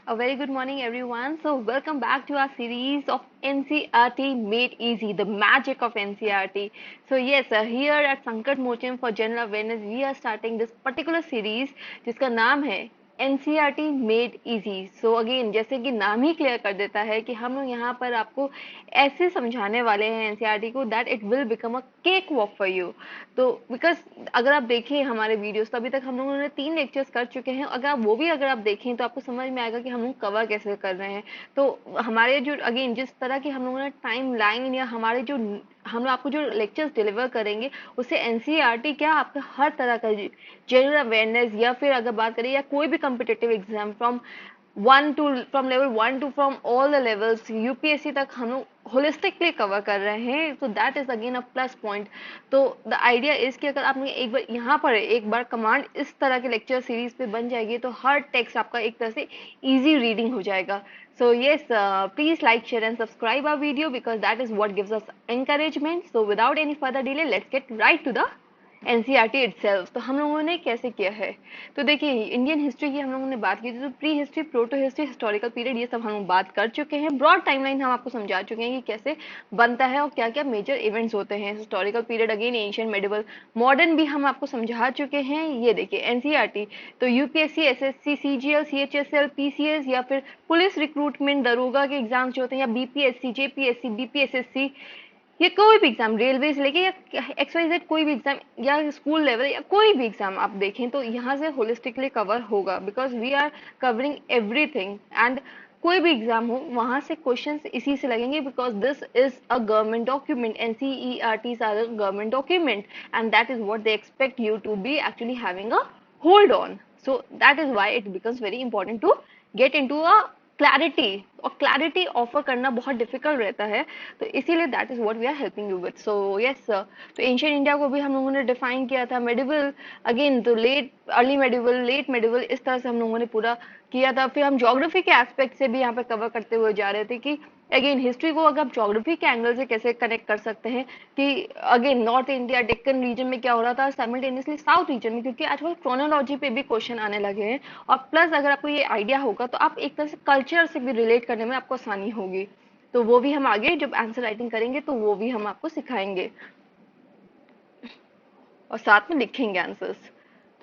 A very good morning, everyone. So, welcome back to our series of NCRT Made Easy, the magic of NCRT. So, yes, here at Sankat Mochem for General Awareness, we are starting this particular series जिसका नाम है NCRT Made Easy. So again, जैसे कि नाम ही clear कर देता है कि हम लोग यहाँ पर आपको ऐसे समझाने वाले हैं एनसीईआरटी को that it will become a cake walk for you. तो बिकॉज अगर आप देखें हमारे वीडियोस तो अभी तक हम लोगों ने 3 लेक्चर्स कर चुके हैं. अगर आप देखें तो आपको समझ में आएगा कि हम लोग कवर कैसे कर रहे हैं. तो हमारे जो अगेन जिस तरह की हम लोगों ने टाइम लाइन या हमारे जो हम आपको जो लेक्चर्स डिलीवर करेंगे उससे एनसीईआरटी क्या आपका हर तरह का जनरल अवेयरनेस या फिर अगर बात करें या कोई भी competitive exam from level 1 to from all the levels UPSC तक हम लोग होलिस्टिकली कवर कर रहे हैं. तो that is again a plus point. तो द आइडिया इज कि अगर आपने एक बार यहाँ पर एक बार कमांड इस तरह के लेक्चर सीरीज पे बन जाएगी तो हर टेक्स्ट आपका एक तरह से इजी रीडिंग हो जाएगा. So yes, please like, share and subscribe our video because that is what gives us encouragement. So without any further delay, let's get right to the NCERT itself. तो हम लोगों ने कैसे किया है तो देखिए इंडियन हिस्ट्री की हम लोगों ने बात की थी. तो pre history, proto history, historical period ये सब हम लोग बात कर चुके हैं. ब्रॉड टाइमलाइन हम आपको समझा चुके हैं कि कैसे बनता है और क्या क्या मेजर इवेंट्स होते हैं. Historical period again ancient, medieval, modern भी हम आपको समझा चुके हैं. ये देखिए एनसीईआरटी तो UPSC, SSC, CGL, CHSL, PCS या फिर पुलिस रिक्रूटमेंट, दरोगा के एग्जाम्स जो होते हैं या बीपीएससी, जेपीएससी, बीपीएसएससी, ये कोई भी एग्जाम रेलवे से लेके या XYZ कोई भी एग्जाम या स्कूल लेवल या कोई भी एग्जाम आप देखें तो यहाँ से होलिस्टिकली कवर होगा because we are covering everything. And कोई भी एग्जाम हो वहां से क्वेश्चंस इसी से लगेंगे because this is a government document. NCERTs are a government document and that is what they expect you to be actually having a hold on. So that is why it becomes very important to get into a clarity. और clarity offer करना बहुत difficult रहता है तो इसीलिए that is what we are helping you with. So yes, तो ancient India को भी हम लोगों ने डिफाइन किया था. मेडिवल अगेन तो late early medieval, late medieval, इस तरह से हम लोगों ने पूरा किया था. फिर हम ज्योग्राफी के एस्पेक्ट से भी यहाँ पे कवर करते हुए जा रहे थे कि अगेन हिस्ट्री को अगर आप ज्योग्राफी के एंगल से कैसे कनेक्ट कर सकते हैं कि again north India Deccan region में क्या हो रहा था साइमल्टेनियसली साउथ रीजन में, क्योंकि आजकल क्रोनोलॉजी पे भी क्वेश्चन आने लगे हैं. और प्लस अगर आपको ये आइडिया होगा तो आप एक तरह से कल्चर से भी रिलेट करने में आपको आसानी होगी. तो वो भी हम आगे जब आंसर राइटिंग करेंगे तो वो भी हम आपको सिखाएंगे और साथ में लिखेंगे आंसर्स.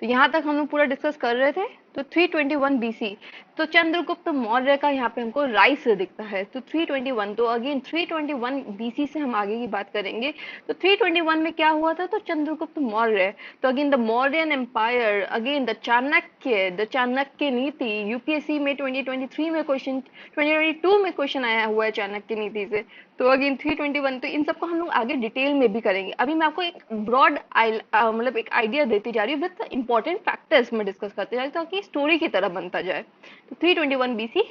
तो यहाँ तक हम लोग पूरा डिस्कस कर रहे थे. तो 321 बीसी तो चंद्रगुप्त मौर्य का यहाँ पे हमको राइस दिखता है. तो 321 तो अगेन 321 बीसी से हम आगे की बात करेंगे. तो 321 में क्या हुआ था तो चंद्रगुप्त मौर्य. तो again the Mauryan empire, again the Chanakya Niti. UPSC में 2023 में क्वेश्चन, 2022 में क्वेश्चन आया हुआ है चाणक्य नीति से. तो अगेन 321 तो इन सबको हम लोग आगे डिटेल में भी करेंगे. अभी मैं आपको एक ब्रॉड मतलब एक आइडिया देती जा रही हूँ विद इंपॉर्टेंट फैक्टर्स में डिस्कस करते जा रही हूँ ताकि स्टोरी की तरह बनता जाए. तो 321 बीसी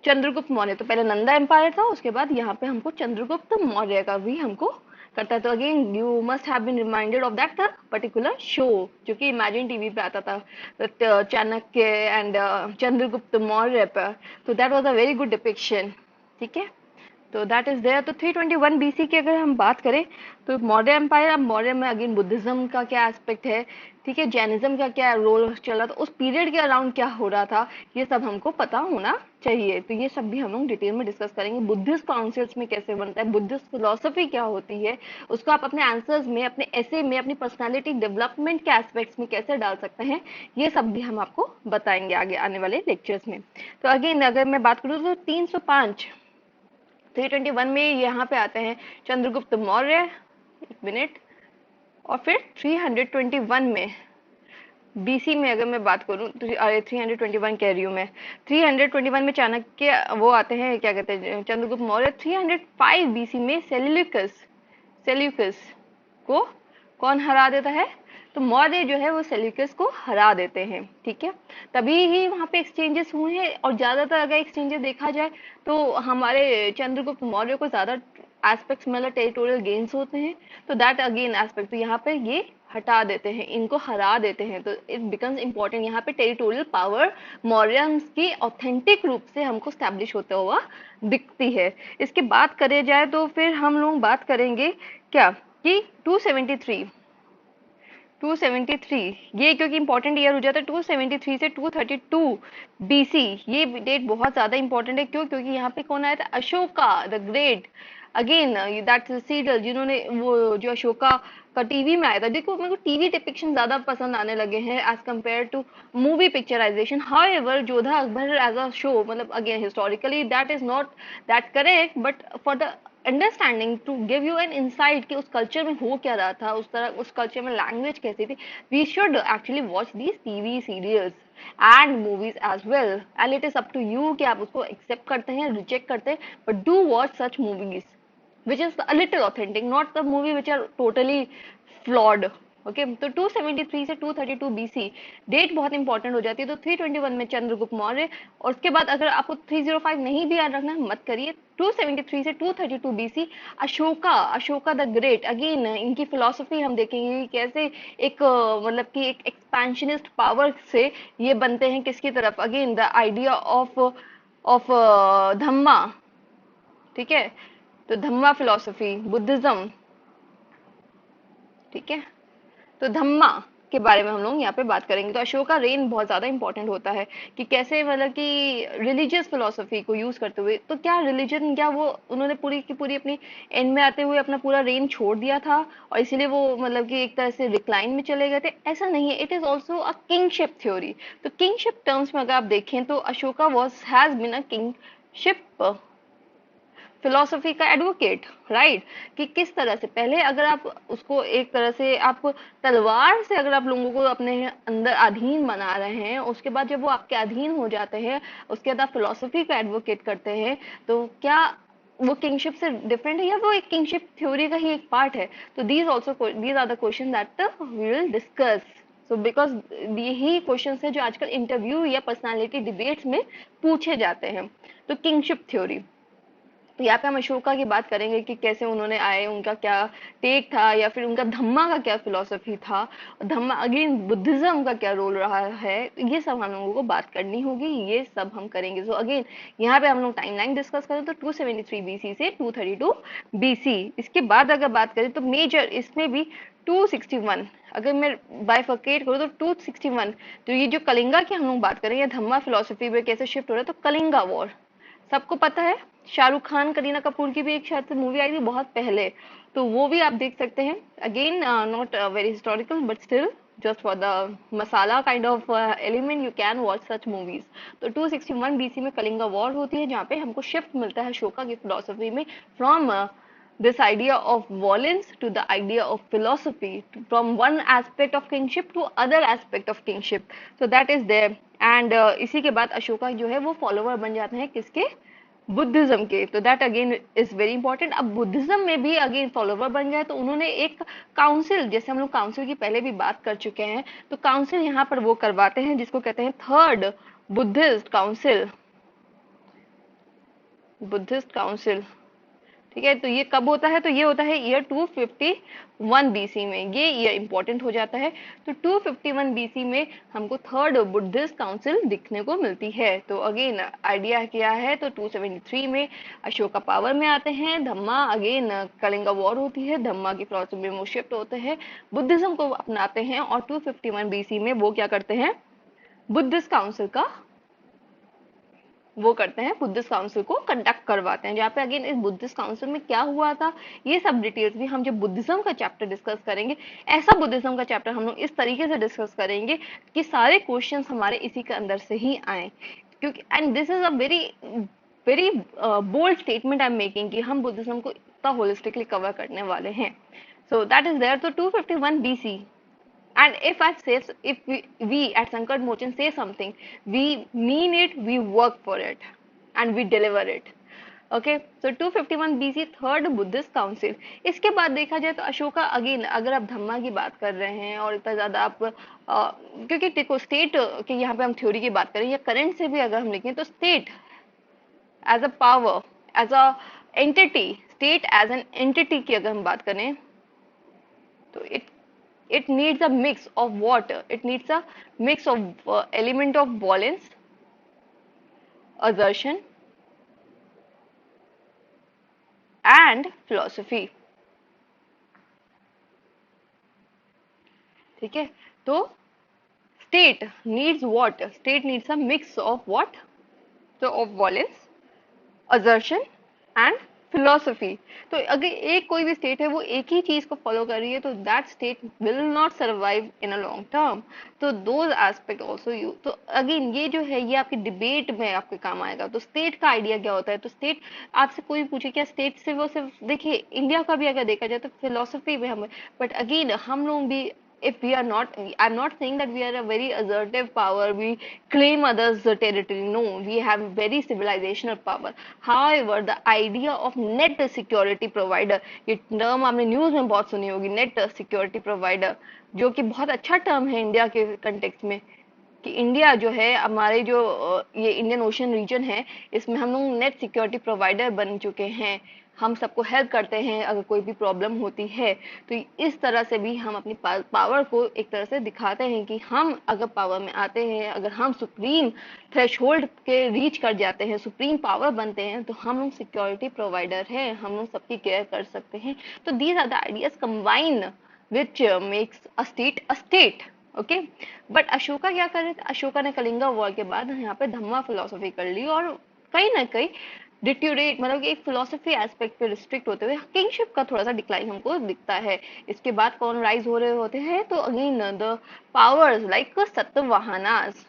चंद्रगुप्त मौर्य. तो पहले नंदा एम्पायर था, उसके बाद यहाँ पे हमको चंद्रगुप्त मौर्य का भी हमको करता है. तो again you must have been reminded of that particular show जो कि इमेजिन टीवी पे आता था चाणक्य एंड चंद्रगुप्त मौर्य पर. तो that was a very good depiction. ठीक है, तो दैट इज देयर. तो 321 बीसी की अगर हम बात करें तो मौर्य एम्पायर. अब मौर्य में अगेन बुद्धिज्म का क्या एस्पेक्ट है, ठीक है, जैनिज्म का क्या रोल चल रहा था, उस पीरियड के अराउंड क्या हो रहा था, ये सब हमको पता होना चाहिए. तो ये सब भी हम लोग डिटेल में डिस्कस करेंगे. बुद्धिस्ट काउंसिल्स में कैसे बनता है, बुद्धिस्ट फिलोसफी क्या होती है, उसको आप अपने आंसर्स में, अपने ऐसे में, अपनी पर्सनालिटी डेवलपमेंट के एस्पेक्ट्स में कैसे डाल सकते हैं, ये सब भी हम आपको बताएंगे आगे आने वाले लेक्चर्स में. तो अगेन अगर मैं बात करूँ तो 305 321 में यहाँ पे आते हैं चंद्रगुप्त मौर्य. एक मिनट. और फिर 321 में बीसी में अगर मैं बात करूं तो 321 कह रही हूँ मैं. 321 में चाणक्य वो आते हैं, क्या कहते हैं, चंद्रगुप्त मौर्य. 305 बीसी में सेल्यूकस को कौन हरा देता है तो मौर्य जो है वो सेल्यूकस को हरा देते हैं. ठीक है, तभी ही वहां पे एक्सचेंजेस हुए हैं. और ज्यादातर अगर एक्सचेंजेस देखा जाए तो हमारे चंद्रगुप्त मौर्य को ज्यादा एस्पेक्ट्स मतलब टेरिटोरियल गेन्स होते हैं. तो दैट अगेन एस्पेक्ट तो यहाँ पे ये हटा देते हैं, इनको हरा देते हैं. तो इट बिकम्स इंपॉर्टेंट. यहाँ पे टेरिटोरियल पावर मौर्यंस की ऑथेंटिक रूप से हमको स्टैब्लिश होता हुआ दिखती है. इसके बात करे जाए तो फिर हम लोग बात करेंगे क्या कि 273 273, ये क्योंकि इंपॉर्टेंट ईयर हो जाता है 273 से 232 बीसी। ये डेट बहुत ज्यादा इंपॉर्टेंट है, क्यों? क्योंकि यहाँ पे कौन आया था? Ashoka the great. Again that serial जिन्होंने वो जो अशोका का टीवी में आया था। देखो मेरे को टीवी डिपिक्शन ज्यादा पसंद आने लगे हैं as compare to movie picturisation. However Jodha Akbar as a show, मतलब again historically that is not that correct, but for the understanding to give you an insight कि उस कल्चर में हो क्या रहा था, उस तरह उस कल्चर में लैंग्वेज कैसी थी, we should actually watch these TV serials and movies as well, and it is up to you कि आप उसको एक्सेप्ट करते हैं, रिजेक्ट करते हैं, but do watch such movies which is a little authentic, not the movie which are totally flawed. Okay तो 273 से 232 BC date बहुत इंपॉर्टेंट हो जाती है। तो 321 में चंद्रगुप्त मौर्य, और उसके बाद अगर आपको 305 नहीं भी याद रखना मत करिए। 273 से 232 BC Ashoka, Ashoka the great. Again इनकी फिलोसफी हम देखेंगे कि कैसे एक मतलब कि एक एक्सपेंशनिस्ट पावर से ये बनते हैं किसकी तरफ? अगेन द आइडिया ऑफ धम्मा, ठीक है? तो धम्मा फिलोसफी, बुद्धिज्म, ठीक है? तो धम्मा के बारे में हम लोग यहाँ पे बात करेंगे। तो अशोका रेन बहुत ज्यादा इंपॉर्टेंट होता है कि कैसे मतलब कि रिलीजियस फिलोसफी को यूज करते हुए, तो क्या रिलीजन, क्या वो उन्होंने पूरी की पूरी अपनी एंड में आते हुए अपना पूरा रेन छोड़ दिया था और इसीलिए वो मतलब कि एक तरह से डिक्लाइन में चले गए थे? ऐसा नहीं है। It is also a kingship theory. तो किंगशिप टर्म्स में अगर आप देखें तो Ashoka was has been a kingship philosophy का एडवोकेट, राइट? कि किस तरह से पहले अगर आप उसको एक तरह से आप तलवार से अगर आप लोगों को अपने अंदर अधीन बना रहे हैं, उसके बाद जब वो आपके अधीन हो जाते हैं, उसके बाद आप फिलोसफी का एडवोकेट करते हैं, तो क्या वो किंगशिप से डिफरेंट है या वो एक किंगशिप थ्योरी का ही एक पार्ट है? तो these are the question that we will discuss. So because यही क्वेश्चन है जो आजकल इंटरव्यू या पर्सनालिटी डिबेट्स में पूछे जाते हैं। तो किंगशिप थ्योरी, तो यहाँ पे हम अशोका की बात करेंगे कि कैसे उन्होंने आए, उनका क्या टेक था, या फिर उनका धम्मा का क्या फिलोसफी था, धम्मा अगेन बुद्धिज्म का क्या रोल रहा है, ये सब हम लोगों को बात करनी होगी, ये सब हम करेंगे। सो अगेन यहाँ पे हम लोग टाइमलाइन डिस्कस करें तो 273 बीसी से 232 बीसी। इसके बाद अगर बात करें तो मेजर इसमें भी 261, अगर मैं बाइफर्केट करूँ तो 261, तो ये जो कलिंगा की हम लोग बात करेंगे धम्मा फिलोसफी में कैसे शिफ्ट हो रहा है, तो कलिंगा वॉर सबको पता है। शाहरुख खान करीना कपूर की भी एक शायद से मूवी आई थी बहुत पहले, तो वो भी आप देख सकते हैं। Again not very historical but still just for the masala kind of element you can watch such movies. तो 261 बीसी में कलिंगा वॉर होती है, जहाँ पे हमको शिफ्ट मिलता है अशोका की फिलोसफी में from this idea of violence to the idea of philosophy, from one aspect of kingship to other aspect of kingship, so that is there। and इसी के बाद अशोका जो है वो फॉलोवर बन जाते हैं किसके? बुद्धिज्म के। तो that again is very important. अब बुद्धिज्म में भी अगेन फॉलोवर बन गए तो उन्होंने एक काउंसिल, जैसे हम लोग काउंसिल की पहले भी बात कर चुके हैं, तो काउंसिल यहाँ पर वो करवाते हैं जिसको कहते हैं third Buddhist council, Buddhist council, ठीक है? तो ये कब होता है? तो ये होता है ईयर 251 बीसी में, ये ईयर इंपॉर्टेंट हो जाता है। तो 251 बीसी में हमको थर्ड बुद्धिस्ट काउंसिल दिखने को मिलती है। तो अगेन आइडिया क्या है? तो 273 में अशोका पावर में आते हैं, धम्मा अगेन कलिंगा वॉर होती है, धम्मा की फिलोसफी में वो शिफ्ट होते हैं, बुद्धिज्म को अपनाते हैं, और 251 बीसी में वो क्या करते हैं? बुद्धिस्ट काउंसिल का वो करते हैं, बुद्धिस्ट काउंसिल को कंडक्ट करवाते हैं, जहाँ पे अगेन इस बुद्धिस्ट काउंसिल में क्या हुआ था ये सब डिटेल्स भी हम जब बुद्धिज्म का चैप्टर डिस्कस करेंगे, ऐसा बुद्धिज्म का चैप्टर हम लोग इस तरीके से डिस्कस करेंगे कि सारे क्वेश्चंस हमारे इसी के अंदर से ही आए। क्योंकि and this is a very very bold statement I am making कि हम बुद्धिज्म को इतना होलिस्टिकली कवर करने वाले हैं। So that is there. तो 251 BC, and if I say, if we at Sankat Mochan say something, we mean it, we work for it and we deliver it। Okay so 251 BC third Buddhist council. इसके बाद देखा जाए तो Ashoka again, अगर आप धम्मा की बात कर रहे हैं और इतना ज्यादा आप क्योंकि देखो स्टेट की यहाँ पे हम थ्योरी की बात करें या करंट से भी अगर हम लिखें तो state as a power, as a entity, state as an entity की अगर हम बात करें तो it needs a mix of what? It needs a mix of element of violence, assertion and philosophy। ठीक है, तो state needs what? State needs a mix of what? So of violence, assertion and philosophy. तो अगर एक कोई भी state है वो एक ही चीज को फॉलो कर रही है तो that state will not survive in a long term. तो दोज एस्पेक्ट ऑल्सो यू, तो अगेन ये जो है ये आपकी डिबेट में आपके काम आएगा. तो स्टेट का आइडिया क्या होता है? तो स्टेट, आपसे कोई पूछे क्या स्टेट से, वो सिर्फ देखिए इंडिया का भी अगर देखा जाए तो फिलोसफी में हम, बट अगेन हम लोग भी, if we are not, I'm not saying that we are a very assertive power, we claim others territory, no, we have very civilizational power. However, the idea of net security provider, ये term आपने news में बहुत सुनी होगी, net security provider, जो कि बहुत अच्छा टर्म है इंडिया के कंटेक्स्ट में, कि इंडिया जो है हमारे जो ये इंडियन ओशन रीजन है, इसमें हम लोग नेट सिक्योरिटी प्रोवाइडर बन चुके हैं. हम सबको हेल्प करते हैं अगर कोई भी प्रॉब्लम होती है. तो इस तरह से भी हम अपनी पावर को एक तरह से दिखाते हैं कि हम अगर पावर में आते हैं, अगर हम सुप्रीम थ्रेशोल्ड के रीच कर जाते हैं, सुप्रीम पावर बनते हैं, तो हम लोग सिक्योरिटी प्रोवाइडर हैं, हम लोग सबकी केयर कर सकते हैं. तो these are the ideas combine which makes a state a state. Okay, but Ashoka क्या कर रहे थे? अशोका ने कलिंगा वॉर के बाद यहाँ पे धम्मा फिलोसफी कर ली और कहीं ना कहीं डिट्यूरेट, मतलब कि एक फिलोसफी एस्पेक्ट पे रिस्ट्रिक्ट होते हुए किंगशिप का थोड़ा सा डिक्लाइन हमको दिखता है. इसके बाद कौन राइज हो रहे होते हैं? तो again the powers like Satavahanas.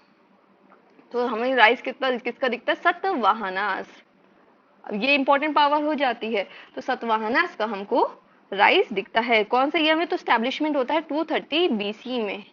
तो हमें राइज कितना किसका दिखता है? सतवाहनास. अब ये इंपॉर्टेंट पावर हो जाती है. तो सतवाहनास का हमको राइज दिखता है. कौन से ईयर में? तो स्टैब्लिशमेंट होता है 230 बीसी में.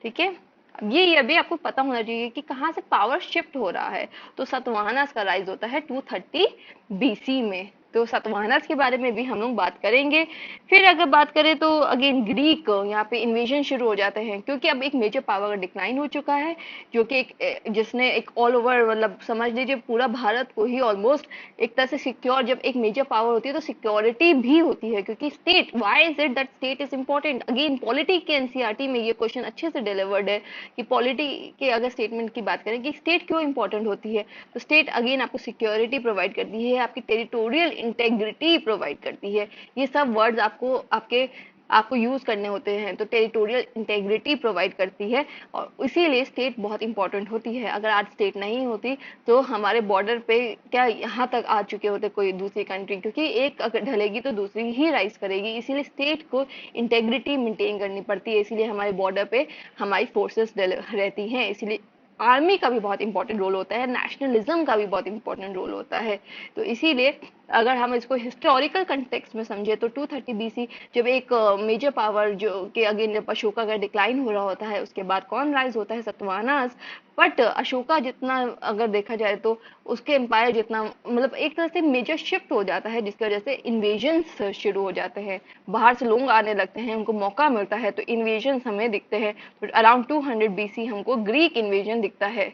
ठीक है, अब ये भी आपको पता होना चाहिए कि कहाँ से पावर शिफ्ट हो रहा है. तो सतवाहनास का राइज होता है 230 बीसी में. तो सतवाहनास के बारे में भी हम लोग बात करेंगे. फिर अगर बात करें तो अगेन ग्रीक, यहाँ पे इन्वेजन शुरू हो जाते हैं क्योंकि अब एक मेजर पावर का डिक्लाइन हो चुका है, जो कि जिसने एक ऑल ओवर, मतलब समझ लीजिए पूरा भारत को ही ऑलमोस्ट एक तरह से सिक्योर, जब एक मेजर पावर होती है तो सिक्योरिटी भी होती है, क्योंकि state, why is it that state is important? Again polity के एनसीईआरटी में ये क्वेश्चन अच्छे से डिलीवर्ड है कि पॉलिटी के अगर स्टेटमेंट की बात करें कि स्टेट क्यों इंपॉर्टेंट होती है, तो स्टेट अगेन आपको सिक्योरिटी प्रोवाइड करती है, आपकी टेरिटोरियल इंटेग्रिटी प्रोवाइड करती है. ये सब वर्ड्स आपको यूज करने होते हैं. तो टेरिटोरियल इंटेग्रिटी प्रोवाइड करती है और इसीलिए स्टेट बहुत इंपॉर्टेंट होती है. अगर आज स्टेट नहीं होती तो हमारे बॉर्डर पे क्या यहाँ तक आ चुके होते कोई दूसरी कंट्री, क्योंकि एक अगर ढलेगी तो दूसरी ही राइज करेगी. इसीलिए स्टेट को इंटेग्रिटी मेंटेन करनी पड़ती है. इसीलिए हमारे बॉर्डर पे हमारी फोर्सेस रहती हैं. इसीलिए आर्मी का भी बहुत इंपॉर्टेंट रोल होता है, नेशनलिज्म का भी बहुत इंपॉर्टेंट रोल होता है. तो इसीलिए अगर हम इसको हिस्टोरिकल कंटेक्स्ट में समझे तो 230 बीसी जब एक मेजर पावर जो कि अगेन जब अशोका का डिक्लाइन हो रहा होता है, उसके बाद कौन राइज होता है? सतवाहनास. बट अशोका जितना अगर देखा जाए तो उसके एम्पायर जितना, मतलब एक तरह से मेजर शिफ्ट हो जाता है, जिसकी वजह से इन्वेजन्स शुरू हो जाते हैं, बाहर से लोग आने लगते हैं, उनको मौका मिलता है, तो इन्वेजन्स हमें दिखते हैं. तो अराउंड 200 बीसी हमको ग्रीक इन्वेजन दिखता है.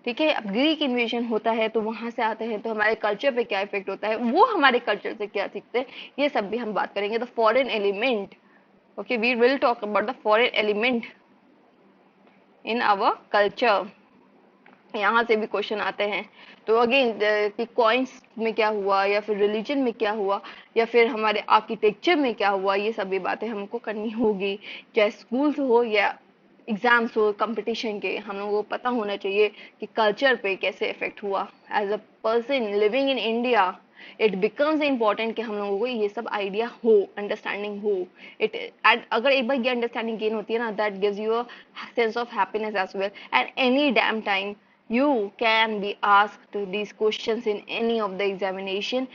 ठीक है, अब ग्रीक इन्वेजन होता है तो वहां से आते हैं, तो हमारे कल्चर पे क्या इफेक्ट होता है, वो हमारे कल्चर से क्या सीखते हैं, ये सब भी हम बात करेंगे. The foreign element. Okay, we will talk about the foreign element in our culture. यहाँ से भी क्वेश्चन आते हैं. तो अगेन कि कॉइन्स में क्या हुआ, या फिर रिलीजन में क्या हुआ, या फिर हमारे आर्किटेक्चर में क्या हुआ, ये सभी बातें हमको करनी होगी. चाहे स्कूल्स हो या एग्जाम्स हो कंपटीशन के, हम लोगों को पता होना चाहिए कि कल्चर पे कैसे इफेक्ट हुआ. As a person living in India it becomes important कि हम लोगों को ये सब आइडिया हो, अंडरस्टैंडिंग हो. इट, अगर एक बार ये अंडरस्टैंडिंग गेन होती है ना, that gives you a sense of happiness as well. And any damn time you can be asked these questions in any of the examination,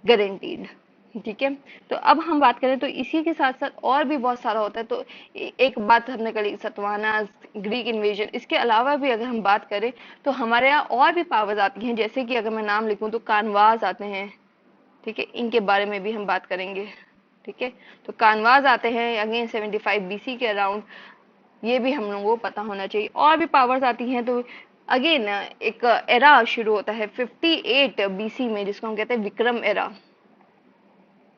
guaranteed. ठीक है, तो अब हम बात करें तो इसी के साथ साथ और भी बहुत सारा होता है. तो एक बात हमने करी सतवाना, ग्रीक इन्वेजन, इसके अलावा भी अगर हम बात करें तो हमारे यहाँ और भी पावर्स आती हैं, जैसे कि अगर मैं नाम लिखूं तो कानवाज आते हैं. ठीक है, इनके बारे में भी हम बात करेंगे. ठीक है, तो कानवाज आते हैं अगेन 75 बीसी के अराउंड, ये भी हम लोगों को पता होना चाहिए. और भी पावर्स आती हैं. तो अगेन एक एरा शुरू होता है 58 बीसी में, जिसको हम कहते हैं विक्रम एरा.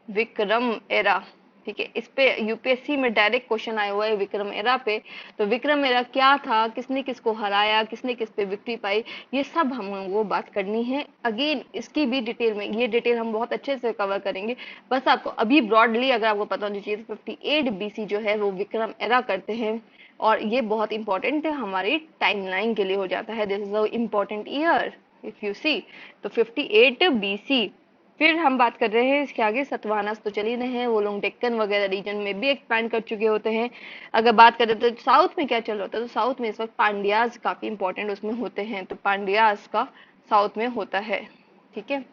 विक्रम एरा. ठीक है, इस पे यूपीएससी में डायरेक्ट क्वेश्चन आया हुआ है विक्रम एरा पे। तो विक्रम एरा क्या था, किसने किसको हराया, किसने किस पे विक्ट्री पाई, ये सब हम लोगों को बात करनी है। अगेन इसकी भी डिटेल में, ये डिटेल हम बहुत अच्छे से कवर करेंगे। बस आपको अभी ब्रॉडली अगर आपको पता होनी चाहिए, 58 बीसी जो है वो विक्रम एरा करते हैं, और ये बहुत इंपॉर्टेंट हमारी टाइमलाइन के लिए हो जाता है। This is a important year if you see. तो 58 बीसी। फिर हम बात कर रहे हैं इसके आगे, सतवाहनास तो चल ही रहे हैं, वो लोग डेक्कन वगैरह रीजन में भी एक्सपैंड कर चुके होते हैं। अगर बात करें तो साउथ में क्या चल रहा होता है, तो साउथ में इस वक्त पांड्याज काफी इंपॉर्टेंट उसमें होते हैं, तो पांड्याज का साउथ में होता है। ठीक है,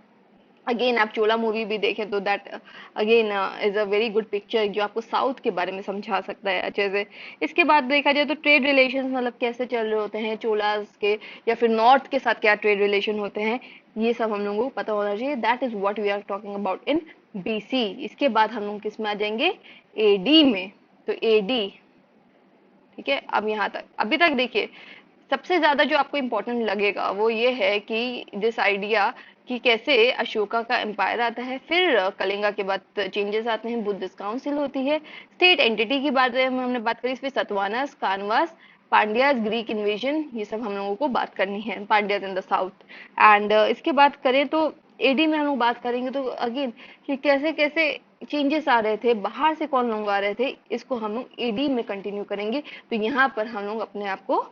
अगेन आप चोला मूवी भी देखें तो that again is a very good picture जो आपको साउथ के बारे में समझा सकता है अच्छे से। इसके बाद देखा जाए तो ट्रेड रिलेशन मतलब कैसे चल रहे होते हैं चोलास के, या फिर नॉर्थ के साथ क्या ट्रेड रिलेशन होते हैं, ये सब हम लोगों को पता होना चाहिए। That is what we are talking about in BC. इसके बाद हम लोग किस में आ जाएंगे, एडी में। तो एडी, ठीक है, अब यहाँ तक अभी तक देखिए, सबसे ज्यादा जो आपको इम्पोर्टेंट लगेगा वो ये है कि दिस आइडिया कि कैसे अशोका का एम्पायर आता है, फिर कलिंगा के बाद चेंजेस आते हैं, बुद्धिस्ट काउंसिल होती है, स्टेट एंटिटी की बात हमने बात करी, फिर सतवानास, कानवास, पांड्यास, ग्रीक इन्वेजन, ये सब हम लोगों को बात करनी है, Pandyas in the south. And इसके बाद करें तो एडी में हम लोग बात करेंगे तो अगेन कि कैसे कैसे चेंजेस आ रहे थे, बाहर से कौन लोग आ रहे थे, इसको हम लोग एडी में कंटिन्यू करेंगे। तो यहाँ पर हम लोग अपने आप को,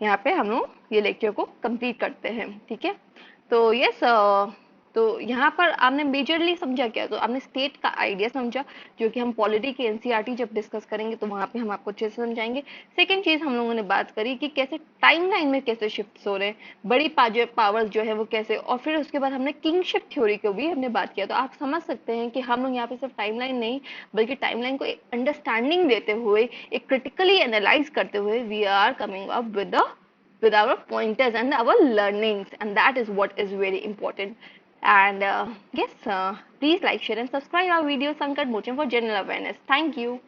यहाँ पे हम लोग ये लेक्चर को कंप्लीट करते हैं। ठीक है, तो यस, तो यहाँ पर आपने मेजरली समझा क्या, तो आपने स्टेट का आइडिया समझा, जो कि हम पॉलिटी के एनसीईआरटी जब डिस्कस करेंगे तो वहां पे हम आपको अच्छे से समझाएंगे। सेकंड चीज हम लोगों ने बात करी कि कैसे टाइमलाइन में कैसे शिफ्ट हो रहे हैं, बड़ी पावर्स जो है वो कैसे, और फिर उसके बाद हमने किंगशिप थ्योरी को भी हमने बात किया। तो आप समझ सकते हैं कि हम लोग यहाँ पे सिर्फ टाइमलाइन नहीं, बल्कि टाइमलाइन को एक अंडरस्टैंडिंग देते हुए, एक क्रिटिकली एनालाइज करते हुए, we are coming up with our pointers and our learnings, and that is what is very important. And yes, please like, share and subscribe our videos, Sankat Mochem, for general awareness. Thank you.